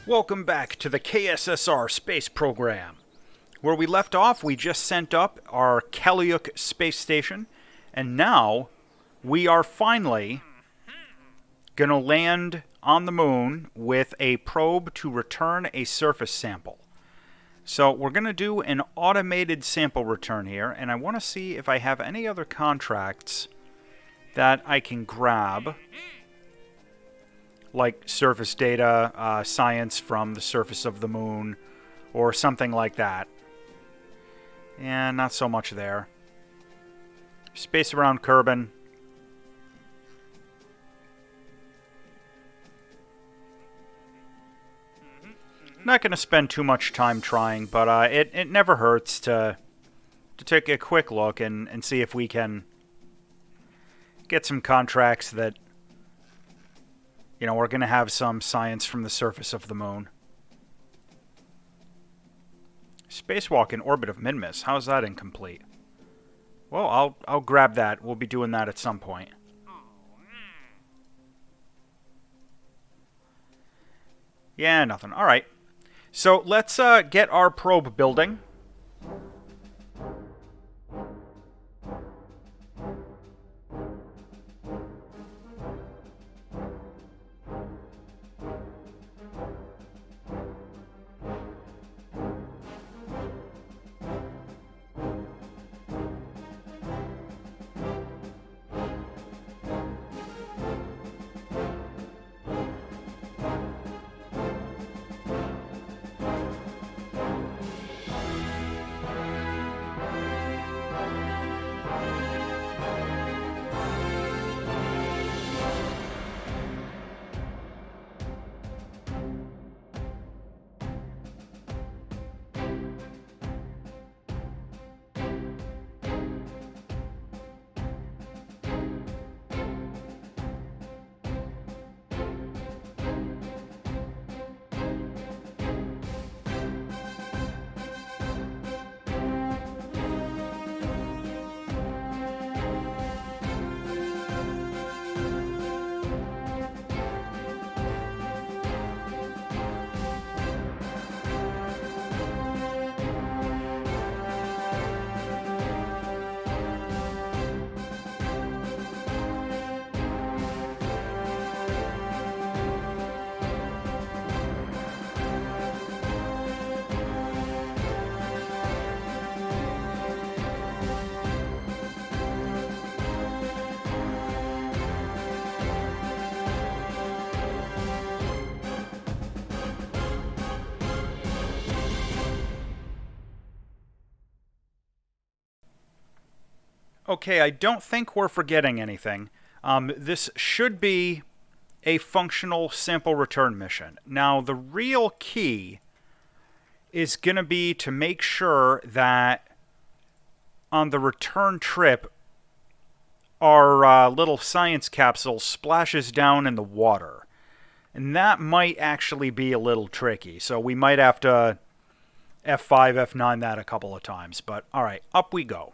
Welcome back to the KSSR space program. Where we left off, we just sent up our Kaliuk space station, and now we are finally going to land on the moon with a probe to return a surface sample. So we're going to do an automated sample return here, and I want to see if I have any other contracts that I can grab, like surface data, science from the surface of the moon, or something like that. And not so much there. Space around Kerbin. Not going to spend too much time trying, but it never hurts to take a quick look and see if we can get some contracts that, we're going to have some science from the surface of the moon. Spacewalk in orbit of Minmus. How's that incomplete? Well, I'll grab that. We'll be doing that at some point. Yeah, nothing. All right. So let's get our probe building. Okay, I don't think we're forgetting anything. This should be a functional sample return mission. Now, the real key is going to be to make sure that on the return trip, our little science capsule splashes down in the water. And that might actually be a little tricky, so we might have to F5, F9 that a couple of times. But, alright, up we go.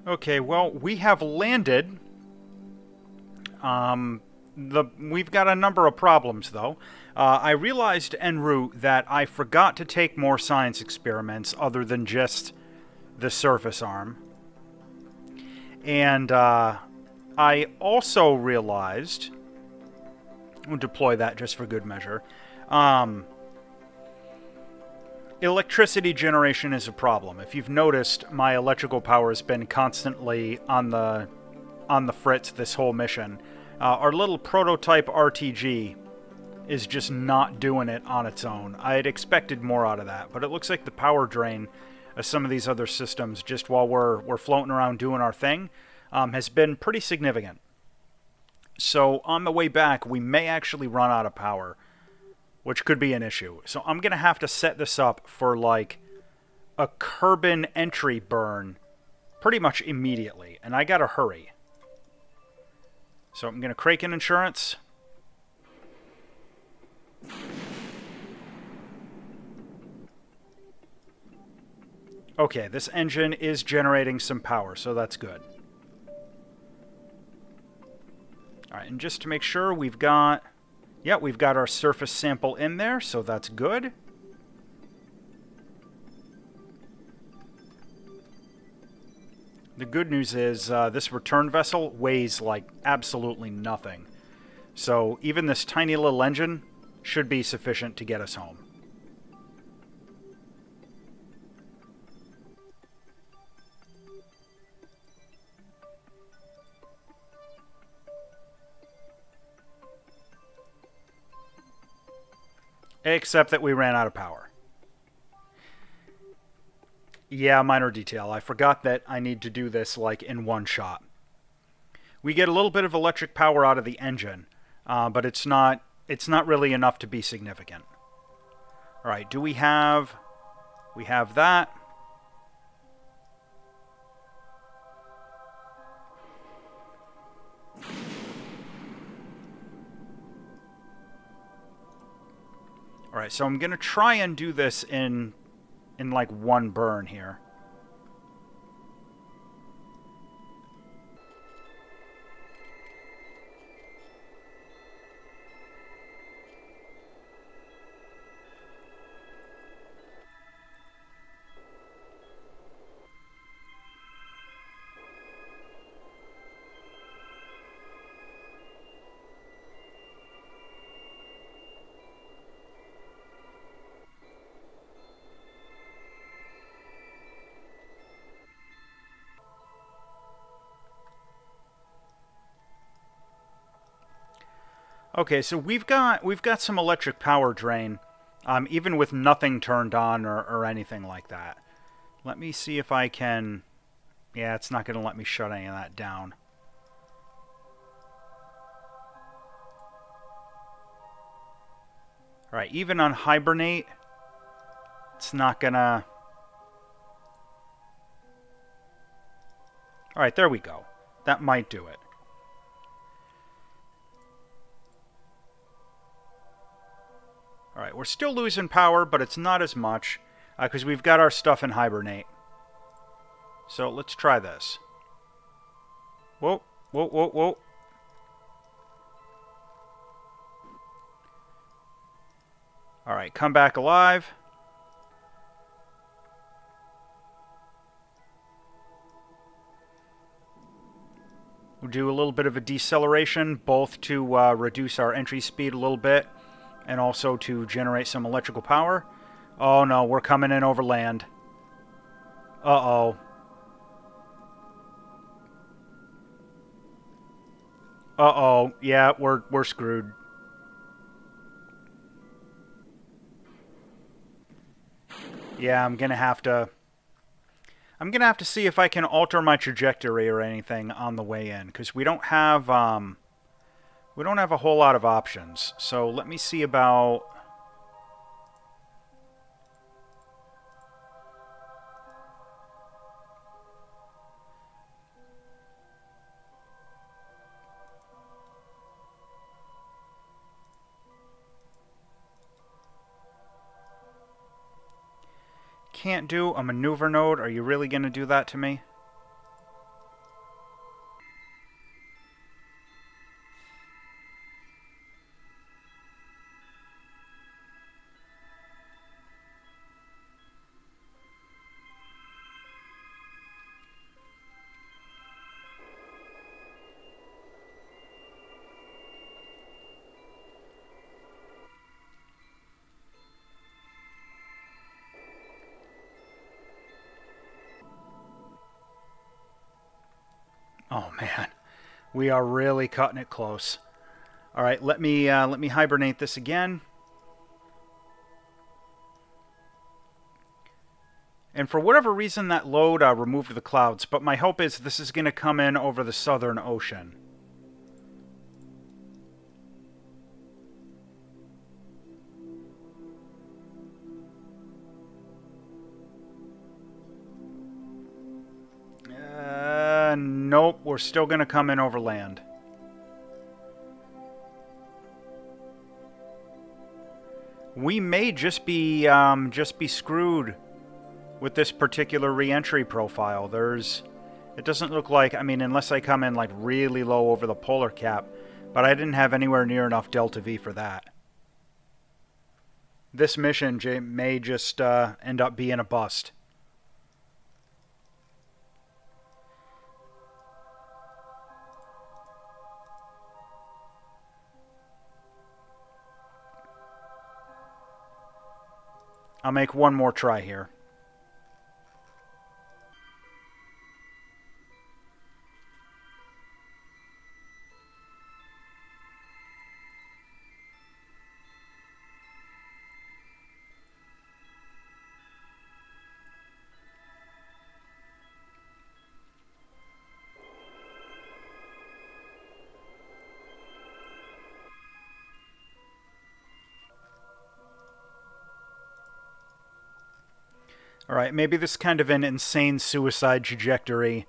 Okay, well, we have landed. We've got a number of problems, though. I realized en route that I forgot to take more science experiments other than just the surface arm. And I also realized, we'll deploy that just for good measure, electricity generation is a problem. If you've noticed, my electrical power has been constantly on the fritz this whole mission. Our little prototype RTG is just not doing it on its own. I had expected more out of that, but it looks like the power drain of some of these other systems, just while we're floating around doing our thing, has been pretty significant. So on the way back, we may actually run out of power, which could be an issue. So I'm going to have to set this up for like a Kerbin entry burn pretty much immediately, and I got to hurry. So I'm going to Kraken Insurance. Okay, this engine is generating some power, so that's good. Alright, and just to make sure, we've got our surface sample in there, so that's good. The good news is this return vessel weighs like absolutely nothing. So even this tiny little engine should be sufficient to get us home. Except that we ran out of power. Yeah, minor detail. I forgot that I need to do this like in one shot. We get a little bit of electric power out of the engine, but it's not really enough to be significant. All right, we have that. All right, so I'm going to try and do this in like one burn here. Okay, so we've got some electric power drain, even with nothing turned on or anything like that. Let me see if I can... Yeah, it's not going to let me shut any of that down. Alright, even on hibernate, it's not gonna... Alright, there we go. That might do it. Alright, we're still losing power, but it's not as much, because we've got our stuff in hibernate. So let's try this. Whoa, whoa, whoa, whoa. Alright, come back alive. We'll do a little bit of a deceleration, both to reduce our entry speed a little bit, and also to generate some electrical power. Oh no, we're coming in over land. Uh-oh. Uh-oh. Yeah, we're screwed. Yeah, I'm gonna have to see if I can alter my trajectory or anything on the way in, because we don't have a whole lot of options. So let me see about... Can't do a maneuver node. Are you really going to do that to me? man, we are really cutting it close. All right, let me hibernate this again. And for whatever reason, that load removed the clouds, but my hope is this is going to come in over the Southern Ocean. Nope, we're still going to come in over land. We may just be screwed with this particular re-entry profile. It doesn't look like, I mean, unless I come in like really low over the polar cap, but I didn't have anywhere near enough delta V for that. This mission may just end up being a bust. I'll make one more try here. Alright, maybe this is kind of an insane suicide trajectory.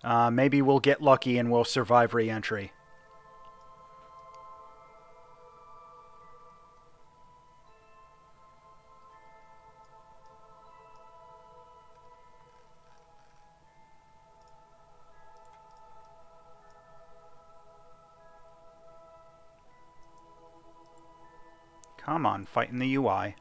Maybe we'll get lucky and we'll survive re-entry. Come on, fighting the UI.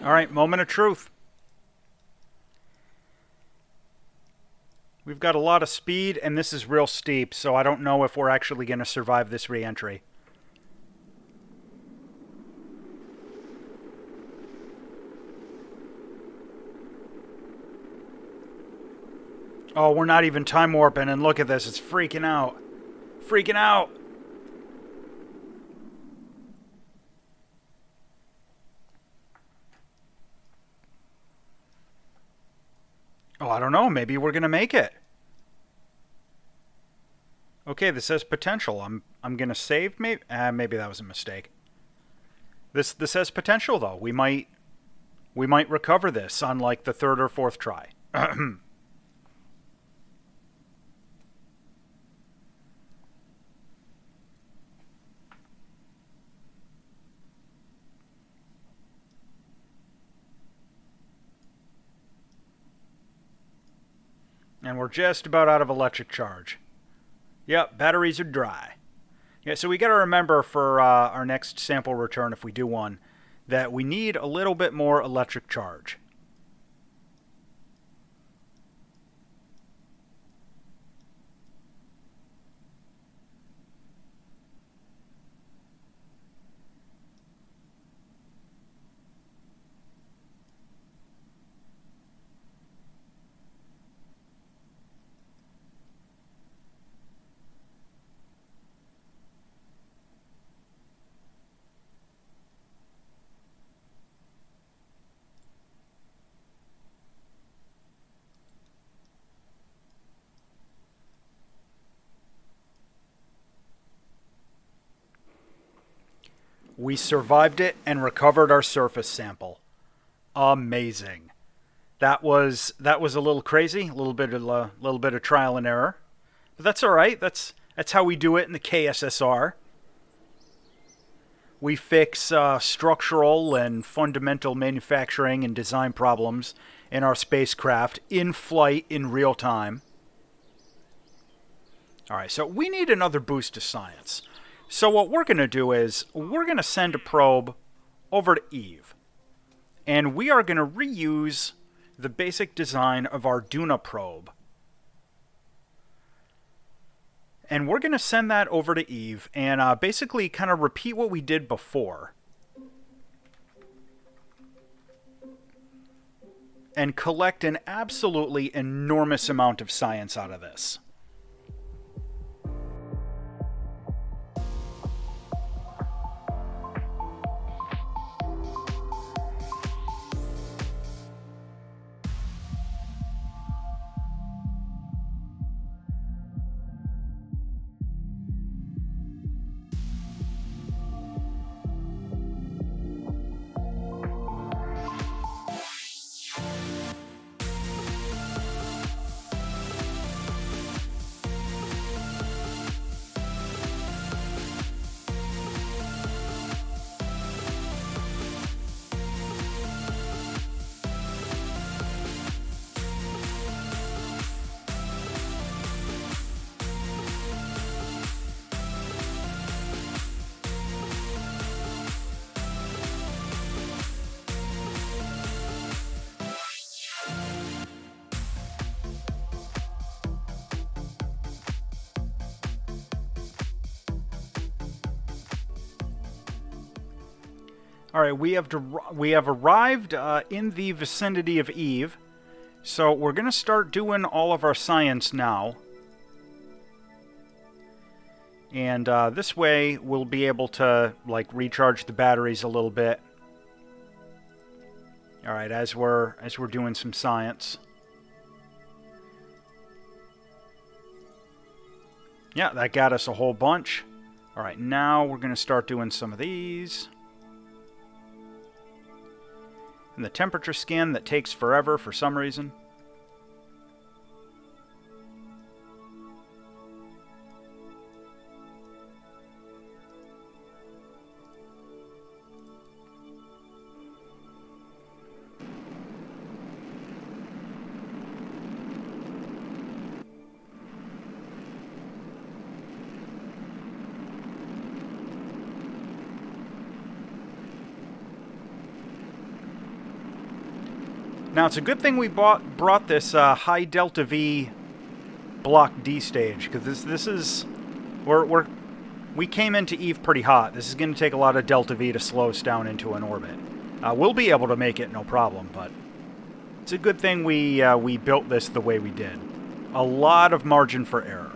Alright, moment of truth. We've got a lot of speed, and this is real steep, so I don't know if we're actually going to survive this re-entry. Oh, we're not even time warping, and look at this, it's freaking out. Freaking out! Oh, I don't know. Maybe we're gonna make it. Okay, this says potential. I'm gonna save. Maybe that was a mistake. This says potential though. We might recover this on like the third or fourth try. And we're just about out of electric charge. Yep, batteries are dry. Yeah, so we got to remember for our next sample return, if we do one, that we need a little bit more electric charge. We survived it and recovered our surface sample. Amazing. That was a little crazy, a little bit of trial and error, But that's all right. That's how we do it in the KSSR. We fix structural and fundamental manufacturing and design problems in our spacecraft in flight in real time. All right, so we need another boost to science. So what we're going to do is we're going to send a probe over to Eve. And we are going to reuse the basic design of our Duna probe. And we're going to send that over to Eve and basically kind of repeat what we did before. And collect an absolutely enormous amount of science out of this. All right, we have arrived in the vicinity of Eve, so we're going to start doing all of our science now. And this way, we'll be able to like recharge the batteries a little bit. All right, as we're doing some science. Yeah, that got us a whole bunch. All right, now we're going to start doing some of these. And the temperature scan that takes forever for some reason. Now, it's a good thing we brought this high Delta V Block D stage, because this is... we came into Eve pretty hot. This is going to take a lot of Delta V to slow us down into an orbit. We'll be able to make it, no problem, but it's a good thing we built this the way we did. A lot of margin for error.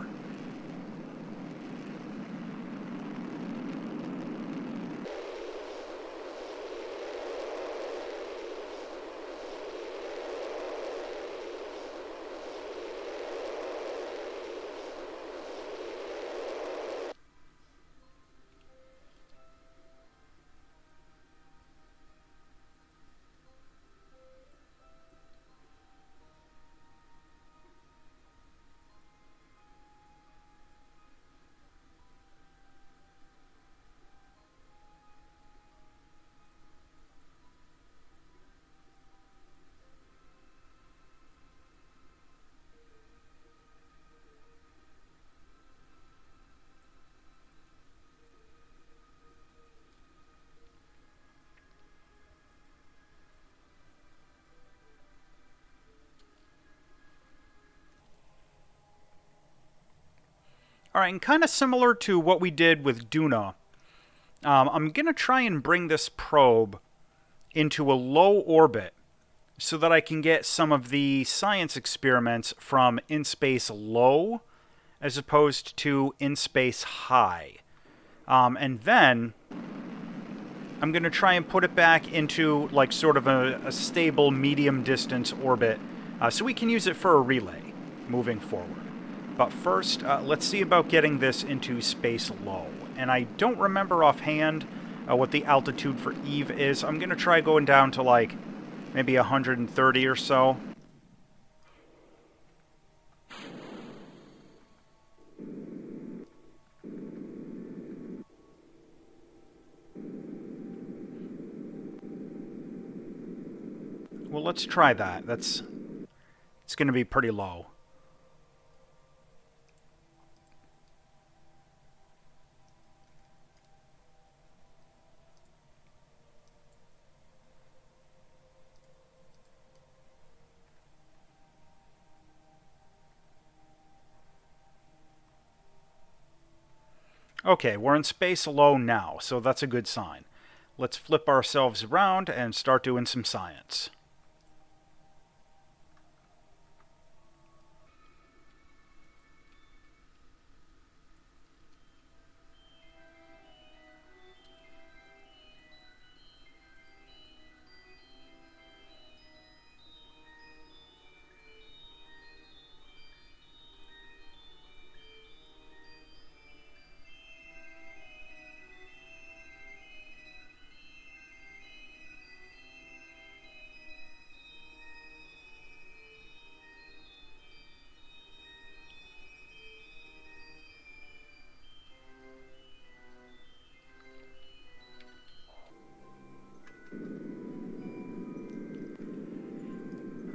All right, and kind of similar to what we did with Duna, I'm going to try and bring this probe into a low orbit so that I can get some of the science experiments from in space low as opposed to in space high. And then I'm going to try and put it back into like sort of a stable medium distance orbit so we can use it for a relay moving forward. But first, let's see about getting this into space low. And I don't remember offhand what the altitude for Eve is. I'm going to try going down to like maybe 130 or so. Well, let's try that. It's going to be pretty low. Okay, we're in space low now, so that's a good sign. Let's flip ourselves around and start doing some science.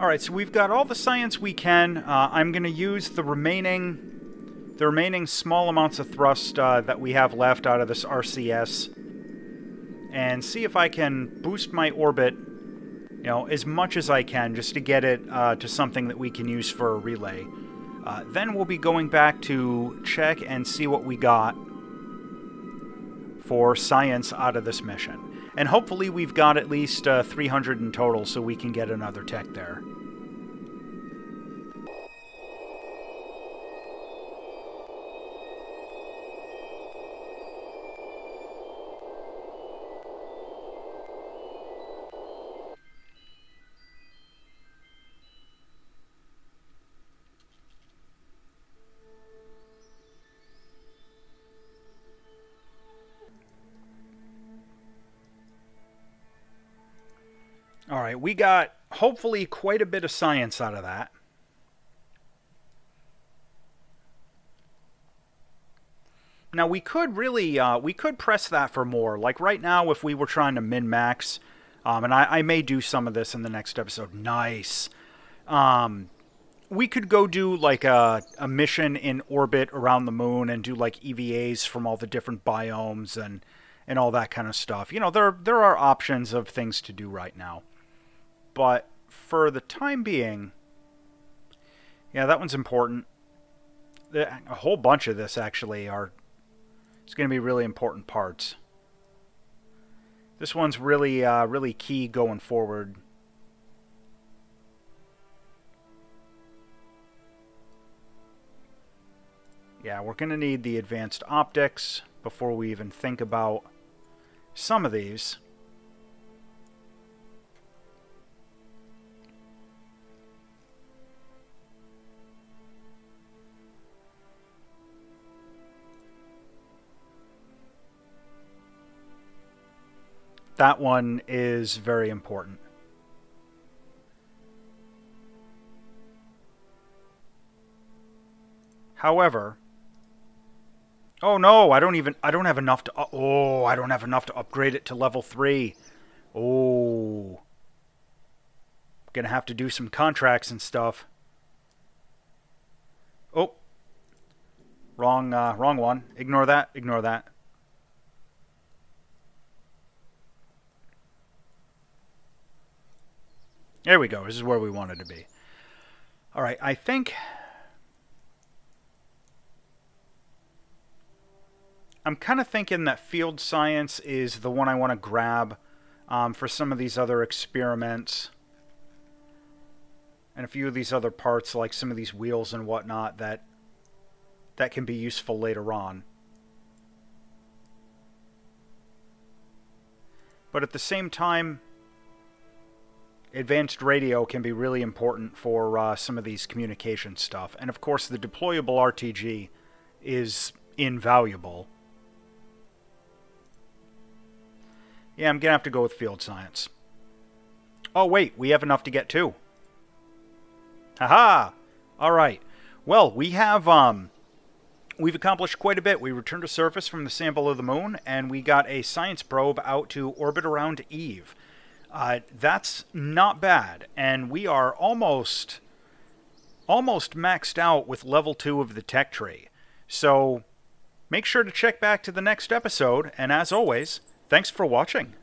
All right, so we've got all the science we can. I'm going to use the remaining small amounts of thrust that we have left out of this RCS, and see if I can boost my orbit, as much as I can, just to get it to something that we can use for a relay. Then we'll be going back to check and see what we got for science out of this mission. And hopefully we've got at least 300 in total, so we can get another tech there. All right, we got hopefully quite a bit of science out of that. Now we could really we could press that for more. Like right now, if we were trying to min-max, and I may do some of this in the next episode. Nice. We could go do like a mission in orbit around the moon and do like EVAs from all the different biomes and all that kind of stuff. There are options of things to do right now. But for the time being, yeah, that one's important. A whole bunch of this actually it's going to be really important parts. This one's really really key going forward. Yeah, we're going to need the advanced optics before we even think about some of these. That one is very important. However, oh no, I don't have enough to I don't have enough to upgrade it to level 3. Oh. Gonna have to do some contracts and stuff. Oh. Wrong one. Ignore that. Ignore that. There we go. This is where we wanted to be. All right, I think I'm kind of thinking that field science is the one I want to grab for some of these other experiments and a few of these other parts, like some of these wheels and whatnot, that can be useful later on. But at the same time, advanced radio can be really important for some of these communication stuff. And of course, the deployable RTG is invaluable. Yeah, I'm going to have to go with field science. Oh, wait, we have enough to get 2. Haha! All right. Well, we've accomplished quite a bit. We returned to surface from the sample of the moon, and we got a science probe out to orbit around Eve. That's not bad, and we are almost maxed out with level 2 of the tech tree. So make sure to check back to the next episode, and as always, thanks for watching.